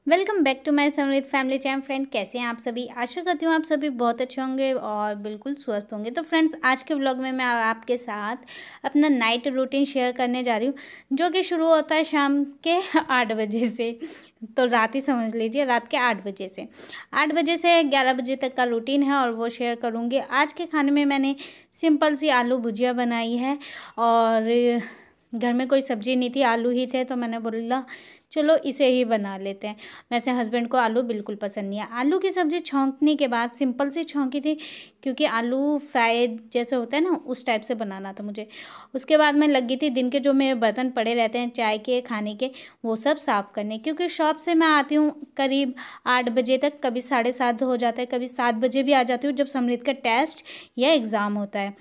Welcome back to my समृद्ध family channel. Friend, कैसे हैं आप सभी? आशा करती हूँ आप सभी बहुत अच्छे होंगे और बिल्कुल स्वस्थ होंगे। तो फ्रेंड्स, आज के व्लॉग में मैं आपके साथ अपना नाइट रूटीन शेयर करने जा रही हूँ, जो कि शुरू होता है शाम के 8 बजे से। तो रात ही समझ लीजिए, रात के 8 बजे से 11 बजे तक का रूटीन है और वो शेयर करूँगी। आज के खाने में मैंने सिंपल सी आलू भुजिया बनाई है और घर में कोई सब्ज़ी नहीं थी, आलू ही थे, तो मैंने बोला चलो इसे ही बना लेते हैं। वैसे हस्बैंड को आलू बिल्कुल पसंद नहीं है। आलू की सब्ज़ी छौंकने के बाद सिंपल सी छौंकी थी, क्योंकि आलू फ्राई जैसे होता है ना, उस टाइप से बनाना था मुझे। उसके बाद मैं लगी थी दिन के जो मेरे बर्तन पड़े रहते हैं चाय के, खाने के, वो सब साफ़ करने, क्योंकि शॉप से मैं आती हूँ करीब 8 बजे तक, कभी 7:30 हो जाता है, कभी 7 बजे भी आ जाती हूँ जब समृद्ध का टेस्ट या एग्ज़ाम होता है,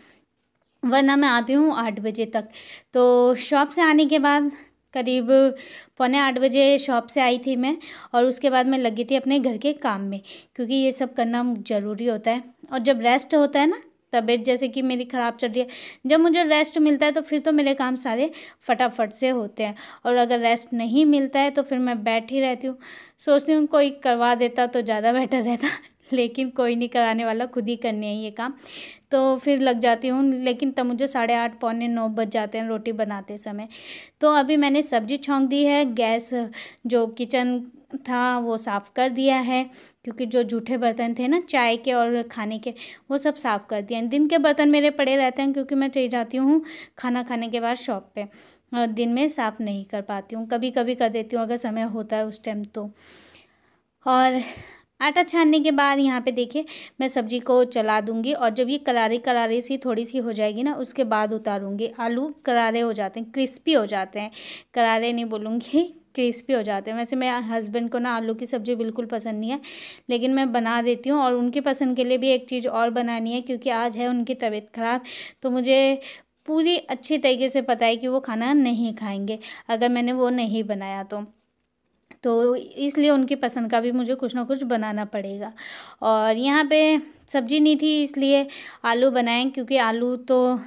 वरना मैं आती हूँ 8 बजे तक। तो शॉप से आने के बाद करीब 7:45 बजे शॉप से आई थी मैं, और उसके बाद मैं लगी थी अपने घर के काम में, क्योंकि ये सब करना ज़रूरी होता है। और जब रेस्ट होता है ना, तबीयत जैसे कि मेरी ख़राब चल रही है, जब मुझे रेस्ट मिलता है तो फिर तो मेरे काम सारे फटाफट से होते हैं। और अगर रेस्ट नहीं मिलता है तो फिर मैं बैठी रहती हूँ, सोचती हूँ कोई करवा देता तो ज़्यादा बेटर रहता लेकिन कोई नहीं कराने वाला, खुद ही करने हैं ये काम। तो फिर लग जाती हूँ, लेकिन तब मुझे 8:30 पौने 9 बज जाते हैं रोटी बनाते समय। तो अभी मैंने सब्ज़ी छौंक दी है, गैस जो किचन था वो साफ़ कर दिया है, क्योंकि जो जूठे बर्तन थे ना चाय के और खाने के, वो सब साफ़ कर दिए हैं। दिन के बर्तन मेरे पड़े रहते हैं, क्योंकि मैं चली जाती हूँ खाना खाने के बाद शॉप पे, और दिन में साफ़ नहीं कर पाती हूँ। कभी कभी कर देती हूँ अगर समय होता है उस टाइम तो। और आटा छानने के बाद यहाँ पे देखिए मैं सब्ज़ी को चला दूँगी, और जब ये करारी करारी सी थोड़ी सी हो जाएगी ना, उसके बाद उतारूँगी। आलू करारे हो जाते हैं, क्रिस्पी हो जाते हैं, करारे नहीं बोलूँगी, क्रिस्पी हो जाते हैं। वैसे मेरे हस्बैंड को ना आलू की सब्ज़ी बिल्कुल पसंद नहीं है, लेकिन मैं बना देती हूँ। और उनकी पसंद के लिए भी एक चीज़ और बनानी है, क्योंकि आज है उनकी तबीयत ख़राब, तो मुझे पूरी अच्छी तरीके से पता है कि वो खाना नहीं खाएंगे अगर मैंने वो नहीं बनाया तो इसलिए उनकी पसंद का भी मुझे कुछ ना कुछ बनाना पड़ेगा। और यहाँ पे सब्ज़ी नहीं थी, इसलिए आलू बनाएं, क्योंकि आलू तो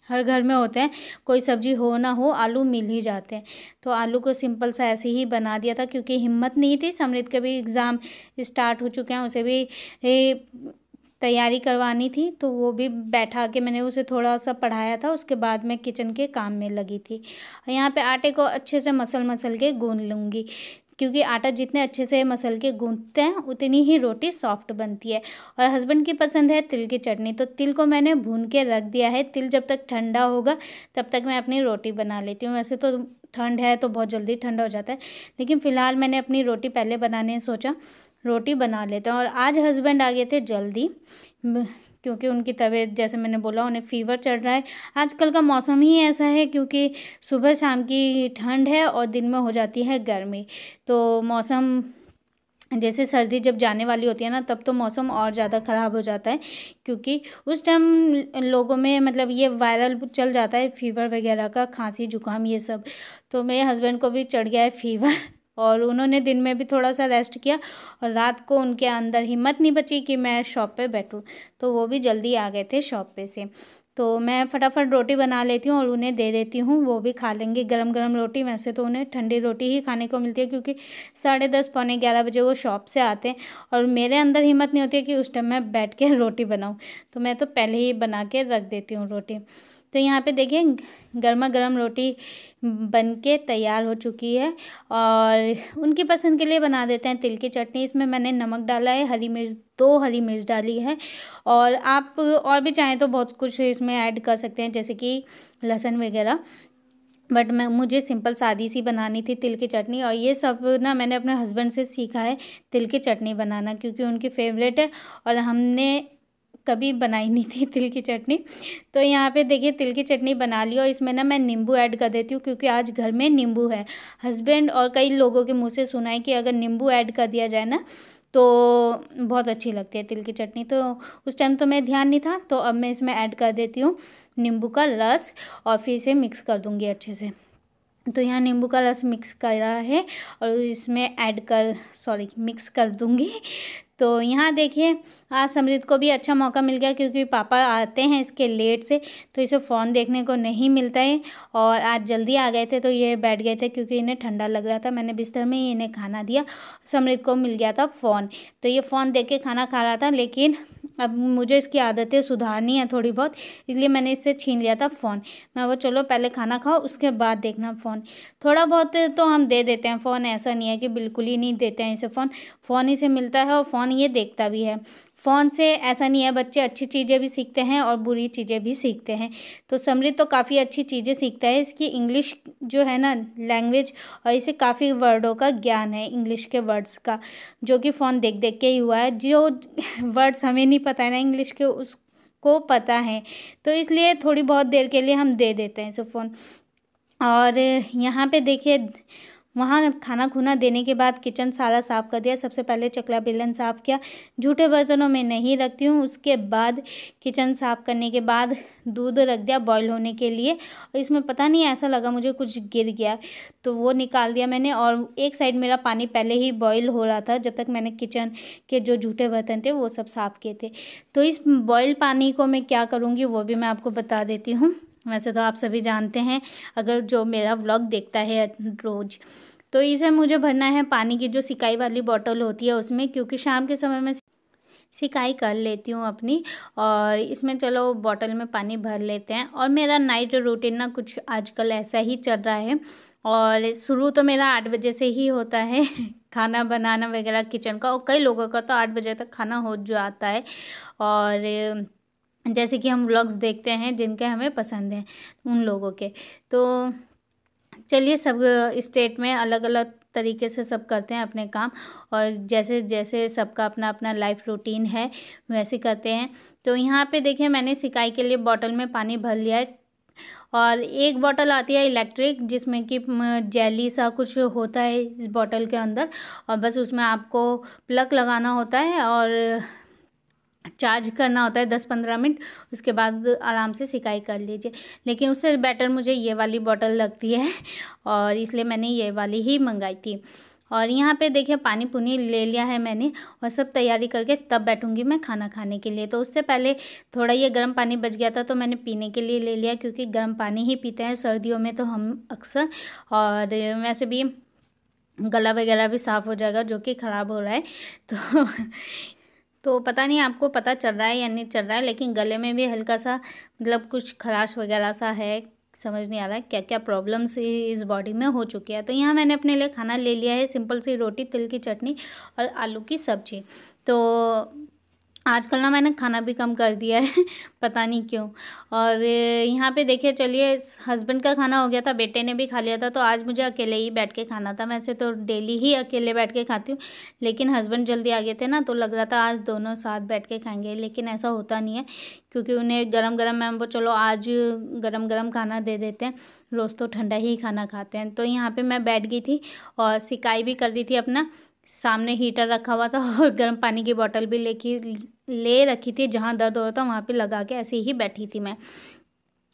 हर घर में होते हैं, कोई सब्ज़ी हो ना हो आलू मिल ही जाते हैं। तो आलू को सिंपल सा ऐसे ही बना दिया था, क्योंकि हिम्मत नहीं थी। समृद्ध के भी एग्ज़ाम स्टार्ट हो चुके हैं, उसे भी तैयारी करवानी थी, तो वो भी बैठा के मैंने उसे थोड़ा सा पढ़ाया था। उसके बाद मैं किचन के काम में लगी थी। यहाँ पे आटे को अच्छे से मसल के गूँध लूँगी, क्योंकि आटा जितने अच्छे से मसल के गूँथते हैं उतनी ही रोटी सॉफ्ट बनती है। और हस्बैंड की पसंद है तिल की चटनी, तो तिल को मैंने भून के रख दिया है। तिल जब तक ठंडा होगा तब तक मैं अपनी रोटी बना लेती हूँ। वैसे तो ठंड है तो बहुत जल्दी ठंडा हो जाता है, लेकिन फ़िलहाल मैंने अपनी रोटी पहले बनाने सोचा, रोटी बना लेते हैं। और आज हस्बैंड आ गए थे जल्दी, क्योंकि उनकी तबीयत, जैसे मैंने बोला, उन्हें फ़ीवर चढ़ रहा है। आजकल का मौसम ही ऐसा है, क्योंकि सुबह शाम की ठंड है और दिन में हो जाती है गर्मी। तो मौसम जैसे सर्दी जब जाने वाली होती है ना, तब तो मौसम और ज़्यादा ख़राब हो जाता है, क्योंकि उस टाइम लोगों में मतलब ये वायरल चल जाता है फ़ीवर वगैरह का, खांसी जुकाम ये सब। तो मेरे हस्बैंड को भी चढ़ गया है फ़ीवर, और उन्होंने दिन में भी थोड़ा सा रेस्ट किया, और रात को उनके अंदर हिम्मत नहीं बची कि मैं शॉप पे बैठूं, तो वो भी जल्दी आ गए थे शॉप पे से। तो मैं फटाफट रोटी बना लेती हूँ और उन्हें दे देती हूँ, वो भी खा लेंगे गरम गरम रोटी। वैसे तो उन्हें ठंडी रोटी ही खाने को मिलती है, क्योंकि 10:30 पौने 11 बजे वो शॉप से आते हैं, और मेरे अंदर हिम्मत नहीं होती है कि उस टाइम मैं बैठ के रोटी बनाऊँ, तो मैं तो पहले ही बना के रख देती हूँ रोटी। तो यहाँ पे देखिए गर्मा गर्म रोटी बन के तैयार हो चुकी है, और उनकी पसंद के लिए बना देते हैं तिल की चटनी। इसमें मैंने नमक डाला है, हरी मिर्च, 2 हरी मिर्च डाली है, और आप और भी चाहें तो बहुत कुछ इसमें ऐड कर सकते हैं, जैसे कि लहसुन वगैरह, बट मुझे सिंपल सादी सी बनानी थी तिल की चटनी। और ये सब ना मैंने अपने हस्बैंड से सीखा है तिल की चटनी बनाना, क्योंकि उनकी फेवरेट है, और हमने कभी बनाई नहीं थी तिल की चटनी। तो यहाँ पे देखिए तिल की चटनी बना ली, और इसमें ना मैं नींबू ऐड कर देती हूँ, क्योंकि आज घर में नींबू है। हस्बैंड और कई लोगों के मुँह से सुना है कि अगर नींबू ऐड कर दिया जाए ना, तो बहुत अच्छी लगती है तिल की चटनी। तो उस टाइम तो मैं ध्यान नहीं था, तो अब मैं इसमें ऐड कर देती हूँ नींबू का रस, और फिर इसे मिक्स कर दूँगी अच्छे से। तो यहाँ नींबू का रस मिक्स कर रहा है और इसमें मिक्स कर दूँगी। तो यहाँ देखिए आज समृद्ध को भी अच्छा मौका मिल गया क्योंकि पापा आते हैं इसके लेट से, तो इसे फ़ोन देखने को नहीं मिलता है। और आज जल्दी आ गए थे तो ये बैठ गए थे क्योंकि इन्हें ठंडा लग रहा था। मैंने बिस्तर में ही इन्हें खाना दिया। समृद्ध को मिल गया था फ़ोन, तो ये फ़ोन देख के खाना खा रहा था, लेकिन अब मुझे इसकी आदतें सुधारनी है थोड़ी बहुत, इसलिए मैंने इससे छीन लिया था फ़ोन। मैं वो चलो पहले खाना खाओ उसके बाद देखना फ़ोन। थोड़ा बहुत तो हम दे देते हैं फ़ोन, ऐसा नहीं है कि बिल्कुल ही नहीं देते हैं इसे फ़ोन। फ़ोन इसे मिलता है और फ़ोन ये देखता भी है। फ़ोन से ऐसा नहीं है, बच्चे अच्छी चीज़ें भी सीखते हैं और बुरी चीज़ें भी सीखते हैं। तो समृद्ध तो काफ़ी अच्छी चीज़ें सीखता है। इसकी इंग्लिश जो है ना लैंग्वेज, और इसे काफ़ी वर्डों का ज्ञान है, इंग्लिश के वर्ड्स का, जो कि फ़ोन देख देख के ही हुआ है। जो वर्ड्स हमें नहीं पता है ना इंग्लिश के, उसको पता है, तो इसलिए थोड़ी बहुत देर के लिए हम दे देते हैं इसे फ़ोन। और यहाँ पे देखिए वहाँ खाना खुना देने के बाद किचन सारा साफ़ कर दिया। सबसे पहले चकला बेलन साफ़ किया, झूठे बर्तनों में नहीं रखती हूँ। उसके बाद किचन साफ़ करने के बाद दूध रख दिया बॉईल होने के लिए, और इसमें पता नहीं ऐसा लगा मुझे कुछ गिर गया, तो वो निकाल दिया मैंने। और एक साइड मेरा पानी पहले ही बॉईल हो रहा था जब तक मैंने किचन के जो झूठे बर्तन थे वो सब साफ़ किए थे। तो इस बॉईल पानी को मैं क्या करूँगी वो भी मैं आपको बता देती हूँ। वैसे तो आप सभी जानते हैं अगर जो मेरा व्लॉग देखता है रोज़, तो इसे मुझे भरना है पानी की जो सिकाई वाली बॉटल होती है उसमें, क्योंकि शाम के समय में सिकाई कर लेती हूँ अपनी। और इसमें चलो बॉटल में पानी भर लेते हैं। और मेरा नाइट रूटीन ना कुछ आजकल ऐसा ही चल रहा है, और शुरू तो मेरा 8 बजे से ही होता है खाना बनाना वगैरह किचन का, और कई लोगों का तो 8 बजे तक खाना हो जाता है। और जैसे कि हम व्लॉग्स देखते हैं जिनके हमें पसंद हैं उन लोगों के, तो चलिए सब स्टेट में अलग अलग तरीके से सब करते हैं अपने काम, और जैसे जैसे सबका अपना अपना लाइफ रूटीन है वैसे करते हैं। तो यहाँ पे देखिए मैंने सिकाई के लिए बॉटल में पानी भर लिया है, और एक बॉटल आती है इलेक्ट्रिक जिसमें कि जेली सा कुछ होता है इस बॉटल के अंदर, और बस उसमें आपको प्लग लगाना होता है और चार्ज करना होता है 10-15 मिनट, उसके बाद आराम से सिकाई कर लीजिए। लेकिन उससे बेटर मुझे ये वाली बॉटल लगती है, और इसलिए मैंने ये वाली ही मंगाई थी। और यहाँ पे देखिए पानी पुनी ले लिया है मैंने, और सब तैयारी करके तब बैठूंगी मैं खाना खाने के लिए। तो उससे पहले थोड़ा ये गर्म पानी बच गया था तो मैंने पीने के लिए ले लिया, क्योंकि गर्म पानी ही पीते हैं सर्दियों में तो हम अक्सर। और वैसे भी गला वगैरह भी साफ़ हो जाएगा जो कि ख़राब हो रहा है। तो पता नहीं आपको पता चल रहा है या नहीं चल रहा है, लेकिन गले में भी हल्का सा मतलब कुछ खराश वगैरह सा है, समझ नहीं आ रहा है क्या क्या प्रॉब्लम्स इस बॉडी में हो चुकी है। तो यहाँ मैंने अपने लिए खाना ले लिया है, सिंपल सी रोटी, तिल की चटनी और आलू की सब्जी। तो आजकल ना मैंने खाना भी कम कर दिया है पता नहीं क्यों। और यहाँ पे देखिए चलिए हस्बैंड का खाना हो गया था, बेटे ने भी खा लिया था, तो आज मुझे अकेले ही बैठ के खाना था। वैसे तो डेली ही अकेले बैठ के खाती हूँ, लेकिन हस्बैंड जल्दी आ गए थे ना, तो लग रहा था आज दोनों साथ बैठ के खाएंगे, लेकिन ऐसा होता नहीं है क्योंकि उन्हें गरम गरम मैं चलो आज गरम गरम खाना दे देते हैं, रोज़ तो ठंडा ही खाना खाते हैं। तो यहाँ पर मैं बैठ गई थी और सिकाई भी कर रही थी, अपना सामने हीटर रखा हुआ था और गर्म पानी की बोतल भी ले रखी थी, जहाँ दर्द हो रहा था वहाँ पे लगा के ऐसे ही बैठी थी मैं।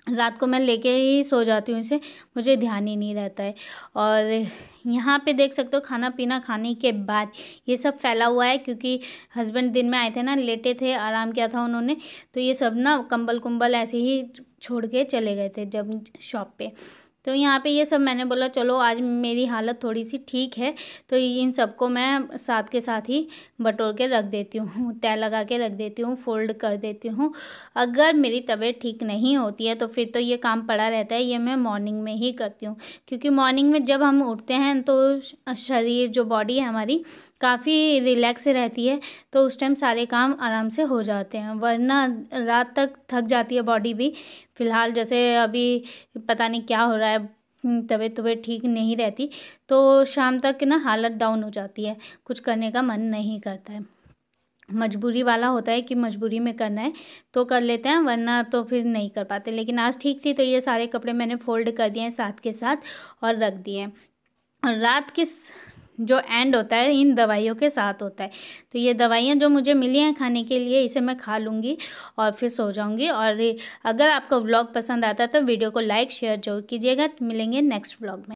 रात को मैं लेके ही सो जाती हूँ इसे, मुझे ध्यान ही नहीं रहता है। और यहाँ पे देख सकते हो खाना पीना खाने के बाद ये सब फैला हुआ है, क्योंकि हस्बैंड दिन में आए थे ना, लेटे थे, आराम किया था उन्होंने, तो ये सब ना कंबल कुंबल ऐसे ही छोड़ के चले गए थे जब शॉप पे। तो यहाँ पे ये सब मैंने बोला चलो आज मेरी हालत थोड़ी सी ठीक है, तो इन सबको मैं साथ के साथ ही बटोर के रख देती हूँ, तय लगा के रख देती हूँ, फोल्ड कर देती हूँ। अगर मेरी तबीयत ठीक नहीं होती है तो फिर तो ये काम पड़ा रहता है, ये मैं मॉर्निंग में ही करती हूँ, क्योंकि मॉर्निंग में जब हम उठते हैं तो शरीर जो बॉडी है हमारी काफ़ी रिलैक्स रहती है, तो उस टाइम सारे काम आराम से हो जाते हैं, वरना रात तक थक जाती है बॉडी भी। फ़िलहाल जैसे अभी पता नहीं क्या हो रहा है, तबीयत ठीक नहीं रहती, तो शाम तक ना हालत डाउन हो जाती है, कुछ करने का मन नहीं करता है। मजबूरी वाला होता है कि मजबूरी में करना है तो कर लेते हैं, वरना तो फिर नहीं कर पाते। लेकिन आज ठीक थी तो ये सारे कपड़े मैंने फोल्ड कर दिए हैं साथ के साथ और रख दिए। और रात की जो एंड होता है इन दवाइयों के साथ होता है, तो ये दवाइयाँ जो मुझे मिली हैं खाने के लिए, इसे मैं खा लूँगी और फिर सो जाऊँगी। और अगर आपको व्लॉग पसंद आता है तो वीडियो को लाइक शेयर जरूर कीजिएगा। मिलेंगे नेक्स्ट व्लॉग में।